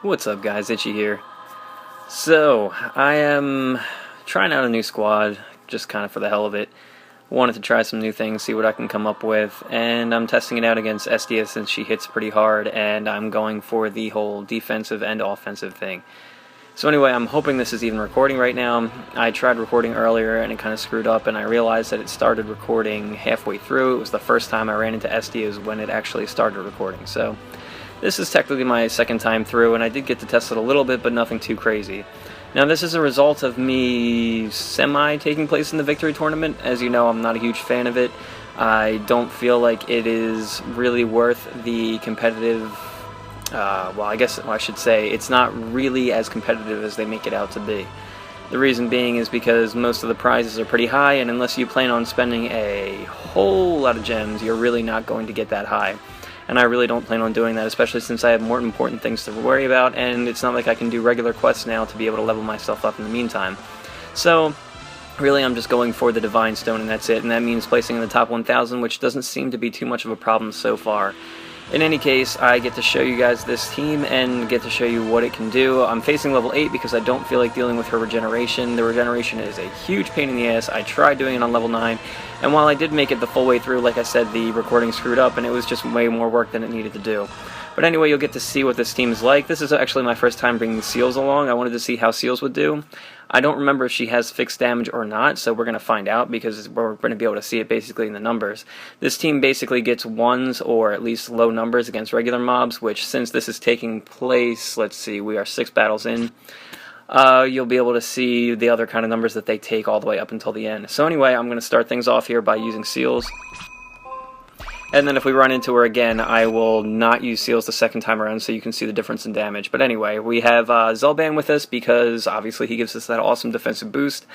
What's up, guys? Itchy here. So, I am trying out a new squad, just kind of for the hell of it. Wanted to try some new things, see what I can come up with, and I'm testing it out against Estia since she hits pretty hard, and I'm going for the whole defensive and offensive thing. So anyway, I'm hoping this is even recording right now. I tried recording earlier and it kind of screwed up, and I realized that it started recording halfway through. It was the first time I ran into Estia when it actually started recording. So this is technically my second time through, and I did get to test it a little bit, but nothing too crazy. Now this is a result of me taking place in the victory tournament. As you know, I'm not a huge fan of it. I don't feel like it is really worth the competitive, I should say it's not really as competitive as they make it out to be. The reason being is because most of the prizes are pretty high, and unless you plan on spending a whole lot of gems, you're really not going to get that high. And I really don't plan on doing that, especially since I have more important things to worry about, and it's not like I can do regular quests now to be able to level myself up in the meantime. So, really I'm just going for the Divine Stone, and that's it, and that means placing in the top 1,000, which doesn't seem to be too much of a problem so far. In any case, I get to show you guys this team and get to show you what it can do. I'm facing level 8 because I don't feel like dealing with her regeneration. The regeneration is a huge pain in the ass. I tried doing it on level 9, and while I did make it the full way through, like I said, the recording screwed up and it was just way more work than it needed to do. But anyway, you'll get to see what this team is like. This is actually my first time bringing Seals along. I wanted to see how Seals would do. I don't remember if she has fixed damage or not, so we're going to find out because we're going to be able to see it basically in the numbers. This team basically gets 1s or at least low numbers against regular mobs, which since this is taking place, let's see, we are 6 battles in, you'll be able to see the other kind of numbers that they take all the way up until the end. So anyway, I'm going to start things off here by using Seals. And then if we run into her again, I will not use Seals the second time around so you can see the difference in damage. But anyway, we have Zelban with us because obviously he gives us that awesome defensive boost.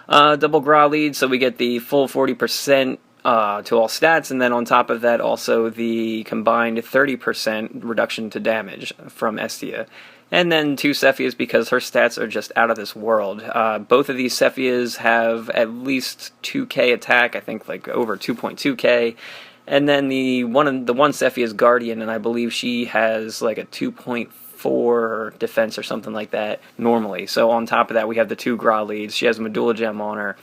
Double Gra lead, so we get the full 40% to all stats, and then on top of that also the combined 30% reduction to damage from Estia. And then 2 Sefias because her stats are just out of this world. Both of these Sefias have at least 2k attack, I think like over 2.2k. And then the one Sefia is Guardian, and I believe she has like a 2.4 defense or something like that normally. So on top of that, we have the 2 Gra leads. She has a Medulla Gem on her,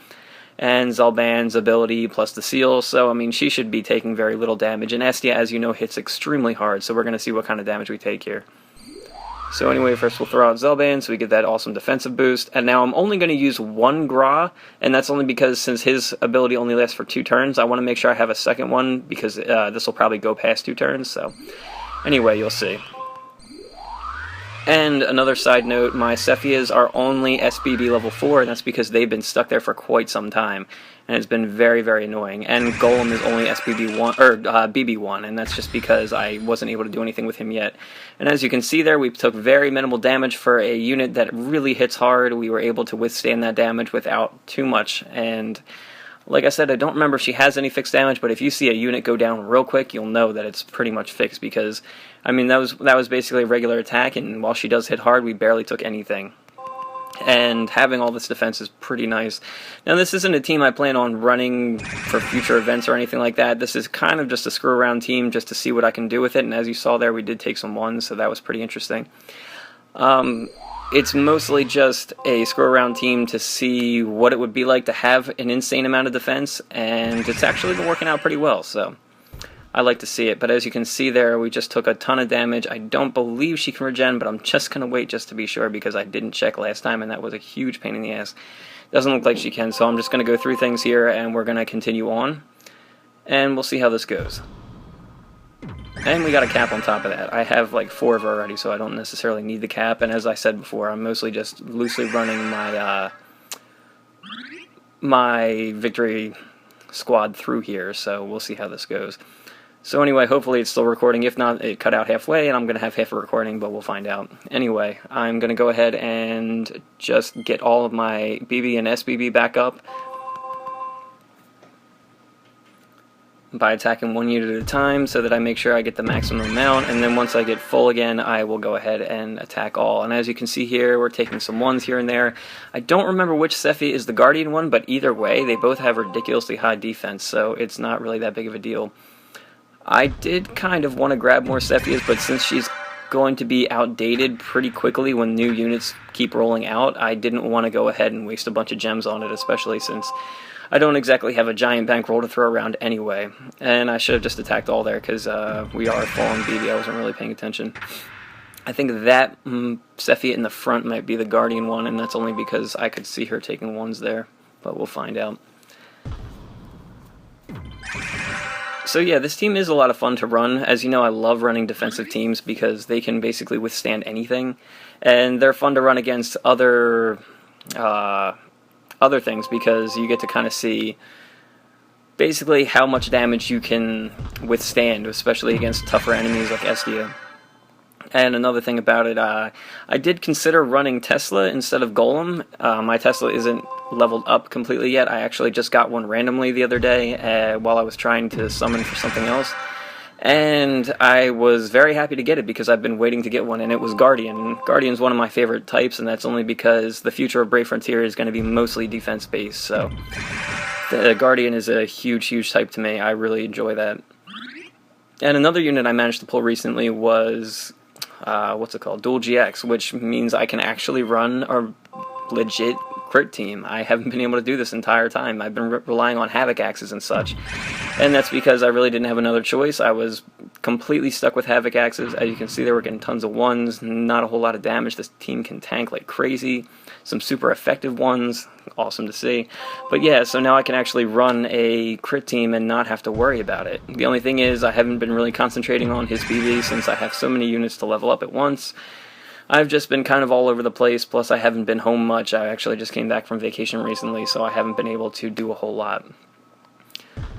and Zelban's ability plus the seal. So I mean, she should be taking very little damage. And Estia, as you know, hits extremely hard. So we're going to see what kind of damage we take here. So anyway, first we'll throw out Zelban, so we get that awesome defensive boost. And now I'm only going to use 1 Gra, and that's only because since his ability only lasts for 2 turns, I want to make sure I have a second one, because this will probably go past 2 turns, so anyway, you'll see. And another side note, my Sefias are only SBB level 4, and that's because they've been stuck there for quite some time, and it's been very, very annoying. And Golem is only SBB 1, or BB 1, and that's just because I wasn't able to do anything with him yet. And as you can see there, we took very minimal damage for a unit that really hits hard. We were able to withstand that damage without too much, and like I said, I don't remember if she has any fixed damage, but if you see a unit go down real quick, you'll know that it's pretty much fixed, because, I mean, that was basically a regular attack, and while she does hit hard, we barely took anything. And having all this defense is pretty nice. Now, this isn't a team I plan on running for future events or anything like that. This is kind of just a screw-around team just to see what I can do with it, and as you saw there, we did take some 1s, so that was pretty interesting. It's mostly just a screw-around team to see what it would be like to have an insane amount of defense, and it's actually been working out pretty well, so I like to see it. But as you can see there, we just took a ton of damage. I don't believe she can regen, but I'm just going to wait just to be sure because I didn't check last time, and that was a huge pain in the ass. Doesn't look like she can, so I'm just going to go through things here, and we're going to continue on, and we'll see how this goes. And we got a cap on top of that. I have like 4 of her already, so I don't necessarily need the cap. And as I said before, I'm mostly just loosely running my my victory squad through here, so we'll see how this goes. So anyway, hopefully it's still recording. If not, it cut out halfway, and I'm going to have half a recording, but we'll find out. Anyway, I'm going to go ahead and just get all of my BB and SBB back up by attacking 1 unit at a time so that I make sure I get the maximum amount, and then once I get full again, I will go ahead and attack all. And as you can see here, we're taking some 1s here and there. I don't remember which Sefia is the Guardian one, but either way, they both have ridiculously high defense, so it's not really that big of a deal. I did kind of want to grab more Sefias, but since she's going to be outdated pretty quickly when new units keep rolling out, I didn't want to go ahead and waste a bunch of gems on it, especially since I don't exactly have a giant bankroll to throw around anyway. And I should have just attacked all there because we are full on BB. I wasn't really paying attention. I think that Sefia in the front might be the Guardian one, and that's only because I could see her taking ones there, but we'll find out. So yeah, this team is a lot of fun to run. As you know, I love running defensive teams because they can basically withstand anything, and they're fun to run against other things because you get to kind of see basically how much damage you can withstand, especially against tougher enemies like Estia. And another thing about it, I did consider running Tesla instead of Golem. My Tesla isn't leveled up completely yet. I actually just got one randomly the other day while I was trying to summon for something else. And I was very happy to get it because I've been waiting to get one, and it was Guardian. Guardian's one of my favorite types, and that's only because the future of Brave Frontier is going to be mostly defense-based, so the Guardian is a huge, huge type to me. I really enjoy that. And another unit I managed to pull recently was what's it called? Dual GX, which means I can actually run a legit crit team. I haven't been able to do this entire time. I've been relying on Havoc Axes and such, and that's because I really didn't have another choice. I was completely stuck with Havoc Axes. As you can see, they were getting tons of ones, not a whole lot of damage. This team can tank like crazy. Some super effective ones, awesome to see. But yeah, so now I can actually run a crit team and not have to worry about it. The only thing is I haven't been really concentrating on his BB since I have so many units to level up at once. I've just been kind of all over the place, plus I haven't been home much. I actually just came back from vacation recently, so I haven't been able to do a whole lot.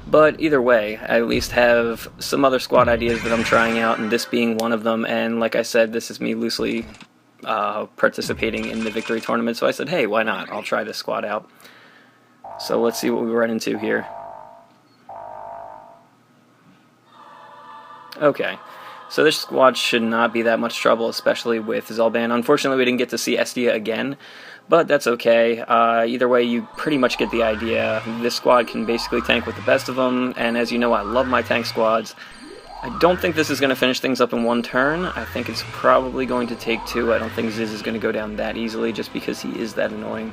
But either way, I at least have some other squad ideas that I'm trying out, and this being one of them. And like I said, this is me loosely participating in the victory tournament, so I said, hey, why not? I'll try this squad out. So let's see what we run into here. Okay, so this squad should not be that much trouble, especially with Zelban. Unfortunately, we didn't get to see Estia again, but that's okay. Either way, you pretty much get the idea. This squad can basically tank with the best of them, and as you know, I love my tank squads. I don't think this is going to finish things up in one turn. I think it's probably going to take two. I don't think Ziz is going to go down that easily just because he is that annoying.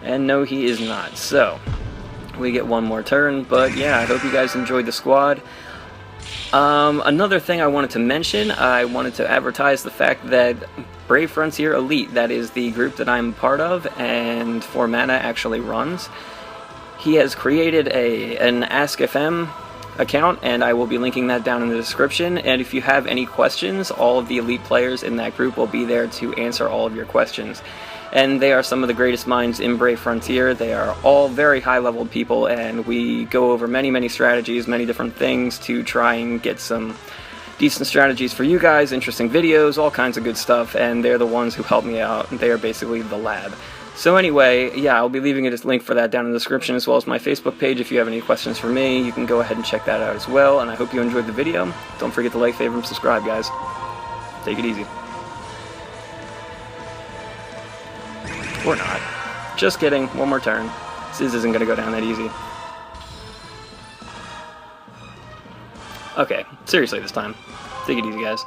And no, he is not. So, we get one more turn, but yeah, I hope you guys enjoyed the squad. Another thing I wanted to mention, I wanted to advertise the fact that Brave Frontier Elite, that is the group that I'm part of, and For Mana actually runs. He has created an AskFM account, and I will be linking that down in the description. And if you have any questions, all of the elite players in that group will be there to answer all of your questions. And they are some of the greatest minds in Brave Frontier. They are all very high-leveled people, and we go over many, many strategies, many different things to try and get some decent strategies for you guys, interesting videos, all kinds of good stuff, and they're the ones who help me out. They are basically the lab. So anyway, yeah, I'll be leaving a link for that down in the description, as well as my Facebook page. If you have any questions for me, you can go ahead and check that out as well, and I hope you enjoyed the video. Don't forget to like, favorite, and subscribe, guys. Take it easy. Or not. Just kidding, one more turn. This isn't going to go down that easy. Okay, seriously this time. Take it easy, guys.